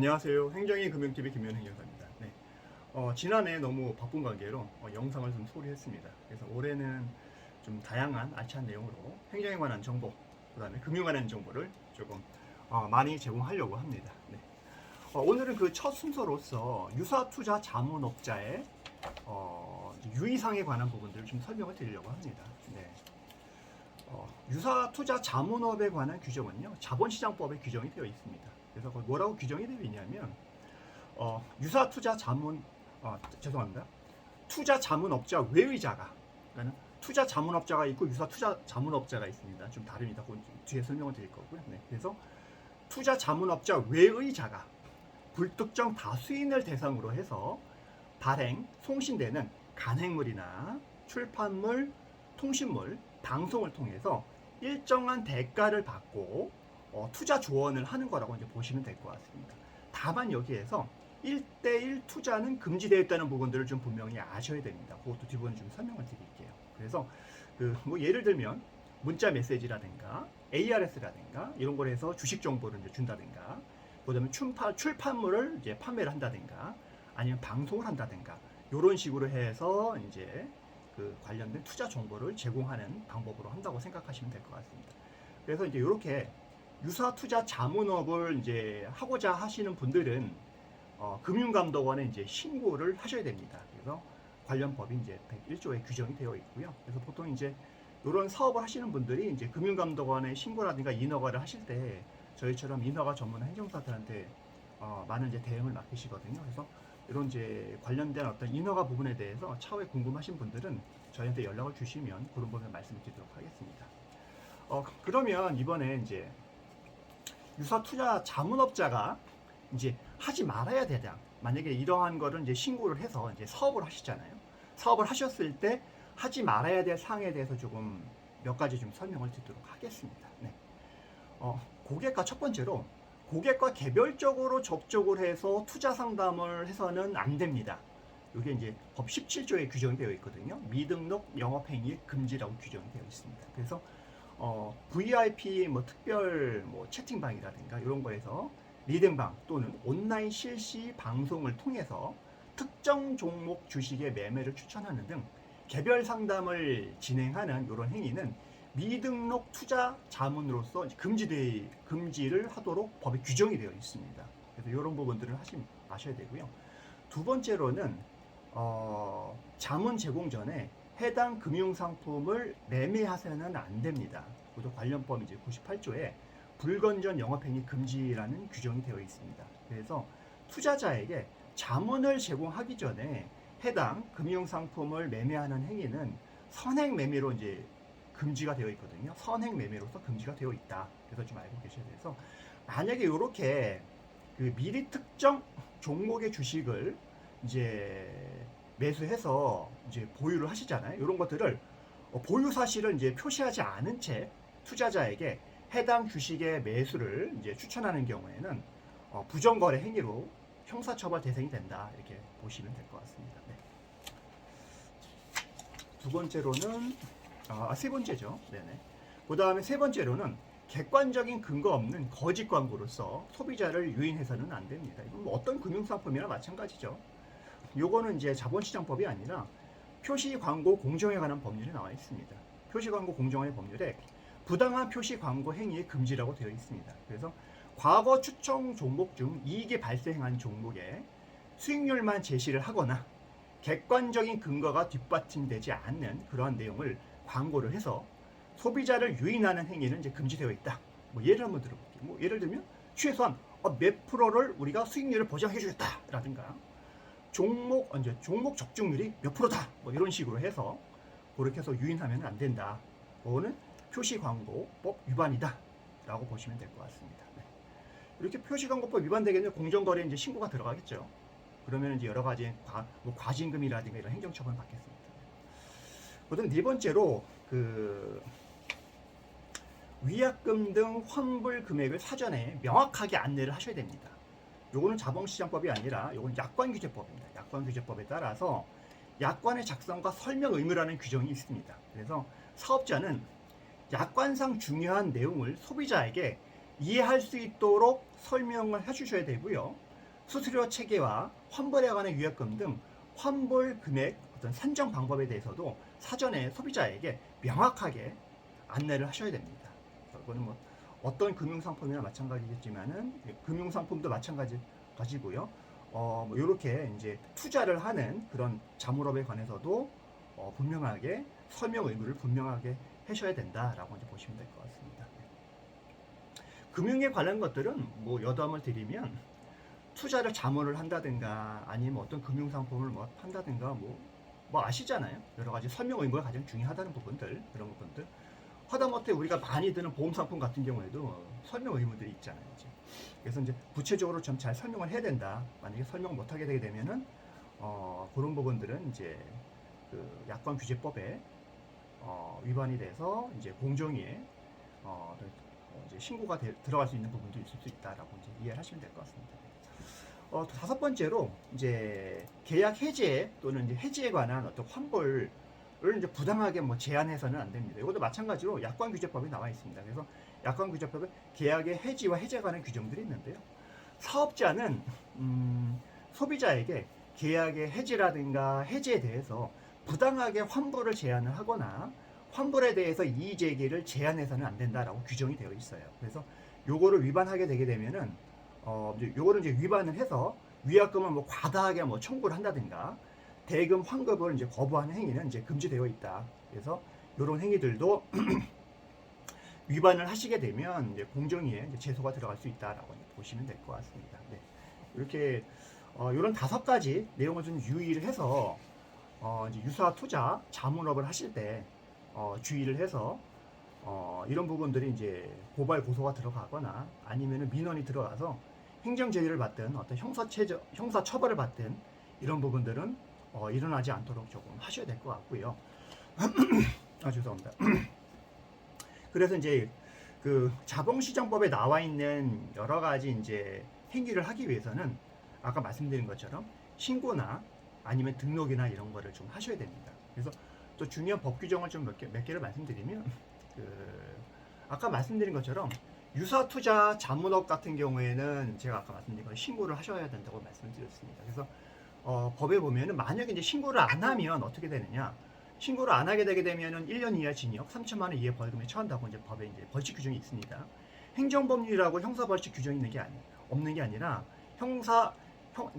안녕하세요. 행정의 금융TV 김현행정사입니다. 네. 지난해 너무 바쁜 관계로 영상을 좀 소홀히했습니다. 그래서 올해는 좀 다양한 알찬 내용으로 행정에 관한 정보, 그 다음에 금융에 관한 정보를 조금 많이 제공하려고 합니다. 네. 오늘은 그 첫 순서로서 유사투자 자문업자의 유의사항에 관한 부분들을 좀 설명을 드리려고 합니다. 네. 유사투자 자문업에 관한 규정은요, 자본시장법에 규정이 되어 있습니다. 그래서 뭐라고 규정이 되어 있냐면, 유사투자 자문, 죄송합니다. 투자 자문업자 외의자가, 그러니까 투자 자문업자가 있고 유사투자 자문업자가 있습니다. 좀 다릅니다. 그건 뒤에 설명을 드릴 거고요. 네. 그래서 투자 자문업자 외의자가 불특정 다수인을 대상으로 해서 발행, 송신되는 간행물이나 출판물, 통신물, 방송을 통해서 일정한 대가를 받고 투자 조언을 하는 거라고 이제 보시면 될 것 같습니다. 다만 여기에서 1대1 투자는 금지되어 있다는 부분들을 좀 분명히 아셔야 됩니다. 그것도 뒷부분 좀 설명을 드릴게요. 그래서 뭐 예를 들면 문자 메시지라든가 ARS라든가 이런 걸 해서 주식 정보를 이제 준다든가, 그다음에 출판물을 이제 판매를 한다든가, 아니면 방송을 한다든가, 이런 식으로 해서 이제 그 관련된 투자 정보를 제공하는 방법으로 한다고 생각하시면 될 것 같습니다. 그래서 이제 이렇게 유사 투자 자문업을 이제 하고자 하시는 분들은 금융감독원에 이제 신고를 하셔야 됩니다. 그래서 관련 법이 이제 101조에 규정이 되어 있고요. 그래서 보통 이제 이런 사업을 하시는 분들이 이제 금융감독원에 신고라든가 인허가를 하실 때 저희처럼 인허가 전문 행정사들한테 많은 이제 대응을 맡기시거든요. 그래서 이런 이제 관련된 어떤 인허가 부분에 대해서 차후에 궁금하신 분들은 저희한테 연락을 주시면 그런 부분을 말씀을 드리도록 하겠습니다. 그러면 이번에 이제 유사 투자 자문업자가 이제 하지 말아야 되냐, 만약에 이러한 거를 이제 신고를 해서 이제 사업을 하시잖아요. 사업을 하셨을 때 하지 말아야 될 사항에 대해서 조금 몇 가지 좀 설명을 드리도록 하겠습니다. 네. 고객과 첫 번째로 고객과 개별적으로 접촉을 해서 투자 상담을 해서는 안 됩니다. 이게 이제 법 17조에 규정이 되어 있거든요. 미등록 영업행위 금지라고 규정이 되어 있습니다. 그래서 VIP 뭐 특별 뭐 채팅방이라든가 이런 거에서 리딩방 또는 온라인 실시 방송을 통해서 특정 종목 주식의 매매를 추천하는 등 개별 상담을 진행하는 이런 행위는 미등록 투자 자문으로서 금지를 하도록 법에 규정이 되어 있습니다. 그래서 이런 부분들을 아셔야 되고요. 두 번째로는 자문 제공 전에 해당 금융상품을 매매하셔서는 안 됩니다. 그것도 관련법 이제 98조에 불건전 영업행위 금지라는 규정이 되어 있습니다. 그래서 투자자에게 자문을 제공하기 전에 해당 금융상품을 매매하는 행위는 선행 매매로 이제 금지가 되어 있거든요. 선행 매매로서 금지가 되어 있다. 그래서 좀 알고 계셔야 돼서, 만약에 이렇게 그 미리 특정 종목의 주식을 이제 매수해서 이제 보유를 하시잖아요. 이런 것들을 보유 사실을 이제 표시하지 않은 채 투자자에게 해당 주식의 매수를 이제 추천하는 경우에는 부정거래 행위로 형사처벌 대상이 된다. 이렇게 보시면 될 것 같습니다. 네. 두 번째로는 세 번째죠. 네네. 그 다음에 세 번째로는 객관적인 근거 없는 거짓 광고로서 소비자를 유인해서는 안 됩니다. 이건 뭐 어떤 금융상품이나 마찬가지죠. 요거는 이제 자본시장법이 아니라 표시광고 공정에 관한 법률이 나와 있습니다. 표시광고 공정의 법률에 부당한 표시광고 행위의 금지라고 되어 있습니다. 그래서 과거 추천 종목 중 이익이 발생한 종목에 수익률만 제시를 하거나 객관적인 근거가 뒷받침되지 않는 그러한 내용을 광고를 해서 소비자를 유인하는 행위는 이제 금지되어 있다. 뭐 예를 한번 들어볼게요. 뭐 예를 들면 최소한 몇 프로를 우리가 수익률을 보장해 주겠다라든가, 종목 적중률이 몇 프로다. 뭐 이런 식으로 해서 그렇게 해서 유인하면 안 된다. 그거는 표시광고법 위반이다라고 보시면 될 것 같습니다. 네. 이렇게 표시광고법 위반되겠네요. 공정거래 이제 신고가 들어가겠죠. 그러면 이제 여러 가지 과징금이라든가 이런 행정처분 받겠습니다. 그다음 네 번째로 위약금 등 환불 금액을 사전에 명확하게 안내를 하셔야 됩니다. 요거는 자본시장법이 아니라 요건 약관규제법입니다. 약관규제법에 따라서 약관의 작성과 설명 의무라는 규정이 있습니다. 그래서 사업자는 약관상 중요한 내용을 소비자에게 이해할 수 있도록 설명을 해주셔야 되고요. 수수료 체계와 환불에 관한 위약금 등 환불 금액 어떤 산정 방법에 대해서도 사전에 소비자에게 명확하게 안내를 하셔야 됩니다. 이거는 뭐 어떤 금융상품이나 마찬가지겠지만은 금융상품도 마찬가지고요. 뭐 이렇게 이제 투자를 하는 그런 자물업에 관해서도 분명하게 설명 의무를 분명하게 하셔야 된다라고 이제 보시면 될 것 같습니다. 금융에 관련 것들은 뭐 여담을 드리면 투자를 자문을 한다든가 아니면 어떤 금융상품을 뭐 판다든가 뭐 아시잖아요. 여러 가지 설명 의무가 가장 중요하다는 부분들 그런 부분들. 하다못해 우리가 많이 드는 보험상품 같은 경우에도 설명 의무들이 있잖아요. 이제. 그래서 이제 구체적으로 좀 잘 설명을 해야 된다. 만약에 설명 못하게 되게 되면은 그런 부분들은 이제 그 약관규제법에 위반이 돼서 이제 공정위에 이제 신고가 들어갈 수 있는 부분도 있을 수 있다라고 이제 이해를 하시면 될 것 같습니다. 다섯 번째로 이제 계약 해제 또는 이제 해지에 관한 어떤 환불을 이제 부당하게 뭐 제한해서는 안 됩니다. 이것도 마찬가지로 약관규제법에 나와 있습니다. 그래서 약관규제법에 계약의 해지와 해제에 관한 규정들이 있는데요. 사업자는 소비자에게 계약의 해지라든가 해제에 대해서 부당하게 환불을 제한을 하거나 환불에 대해서 이의 제기를 제한해서는 안 된다라고 규정이 되어 있어요. 그래서 요거를 위반하게 되게 되면은 요거를 이제 위반을 해서 위약금을 뭐 과다하게 뭐 청구를 한다든가 대금 환급을 이제 거부하는 행위는 이제 금지되어 있다. 그래서 이런 행위들도 위반을 하시게 되면 이제 공정위에 이제 제소가 들어갈 수 있다라고 보시면 될 것 같습니다. 네. 이렇게 이런 5가지 내용을 좀 유의를 해서 이제 유사 투자 자문업을 하실 때 주의를 해서 이런 부분들이 이제 고발 고소가 들어가거나 아니면은 민원이 들어가서 행정 제재를 받든 어떤 형사 처벌을 받든 이런 부분들은 일어나지 않도록 조금 하셔야 될 것 같고요. 죄송합니다. 그래서 이제 그 자본시장법에 나와 있는 여러 가지 이제 행위를 하기 위해서는 아까 말씀드린 것처럼 신고나 아니면 등록이나 이런 거를 좀 하셔야 됩니다. 그래서 또 중요한 법 규정을 좀 몇 개를 말씀드리면 아까 말씀드린 것처럼 유사 투자 자문업 같은 경우에는 제가 아까 말씀드린 것 신고를 하셔야 된다고 말씀을 드렸습니다. 그래서 법에 보면은 만약에 이제 신고를 안 하면 어떻게 되느냐? 신고를 안 하게 되게 되면은 1년 이하 징역, 3천만 원 이하 벌금에 처한다고 이제 법에 이제 벌칙 규정이 있습니다. 행정법률이라고 형사 벌칙 규정이 없는 게 아니라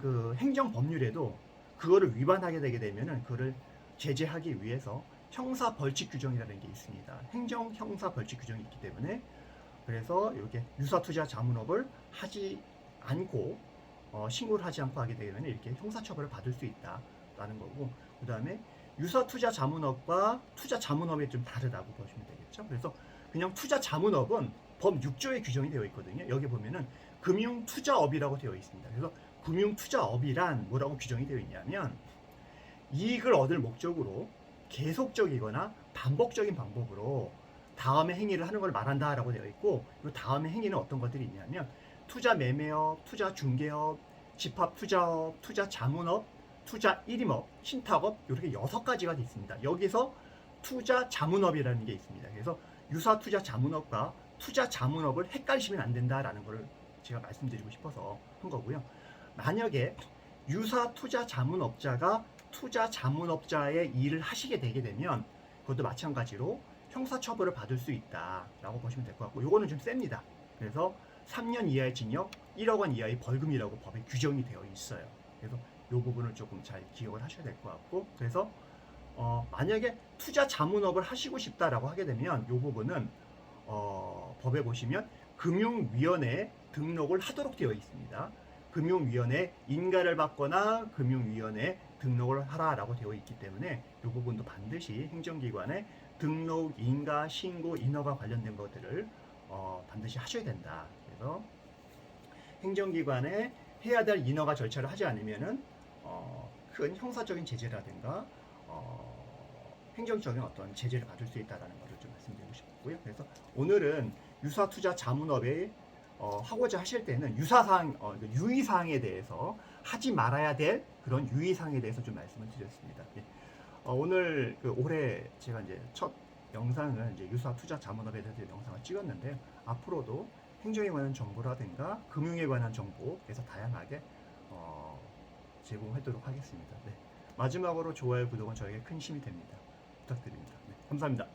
그 행정법률에도 그거를 위반하게 되게 되면은 그거를 제재하기 위해서 형사 벌칙 규정이라는 게 있습니다. 행정 형사 벌칙 규정이 있기 때문에 그래서 이렇게 유사 투자 자문업을 하지 않고 신고를 하지 않고 하게 되면 이렇게 형사처벌을 받을 수 있다라는 거고, 그 다음에 유사 투자 자문업과 투자 자문업이 좀 다르다고 보시면 되겠죠. 그래서 그냥 투자 자문업은 법 6조에 규정이 되어 있거든요. 여기 보면은 금융투자업이라고 되어 있습니다. 그래서 금융투자업이란 뭐라고 규정이 되어 있냐면 이익을 얻을 목적으로 계속적이거나 반복적인 방법으로 다음의 행위를 하는 걸 말한다라고 되어 있고, 그 다음의 행위는 어떤 것들이 있냐면 투자 매매업, 투자 중개업, 집합 투자업, 투자 자문업, 투자 일임업, 신탁업 이렇게 6가지가 있습니다. 여기서 투자 자문업이라는 게 있습니다. 그래서 유사 투자 자문업과 투자 자문업을 헷갈리시면 안 된다라는 걸 제가 말씀드리고 싶어서 한 거고요. 만약에 유사 투자 자문업자가 투자 자문업자의 일을 하시게 되게 되면 그것도 마찬가지로 형사처벌을 받을 수 있다라고 보시면 될 것 같고, 요거는 좀 셉니다. 그래서 3년 이하의 징역, 1억 원 이하의 벌금이라고 법에 규정이 되어 있어요. 그래서 이 부분을 조금 잘 기억을 하셔야 될 것 같고, 그래서 만약에 투자 자문업을 하시고 싶다라고 하게 되면 이 부분은 법에 보시면 금융위원회에 등록을 하도록 되어 있습니다. 금융위원회 인가를 받거나 금융위원회 등록을 하라라고 되어 있기 때문에 이 부분도 반드시 행정기관에 등록, 인가, 신고, 인허가 관련된 것들을 반드시 하셔야 된다. 그래서 행정기관에 해야 될 인허가 절차를 하지 않으면은 큰 형사적인 제재라든가 행정적인 어떤 제재를 받을 수 있다라는 것을 좀 말씀드리고 싶고요. 그래서 오늘은 유사투자 자문업에 하고자 하실 때는 유사사항, 유의사항에 대해서 하지 말아야 될 그런 유의사항에 대해서 좀 말씀을 드렸습니다. 예. 오늘 올해 제가 이제 첫 영상을 이제 유사투자 자문업에 대해서 영상을 찍었는데 앞으로도 행정에 관한 정보라든가 금융에 관한 정보, 그래서 다양하게 제공하도록 하겠습니다. 네. 마지막으로 좋아요, 구독은 저에게 큰 힘이 됩니다. 부탁드립니다. 네. 감사합니다.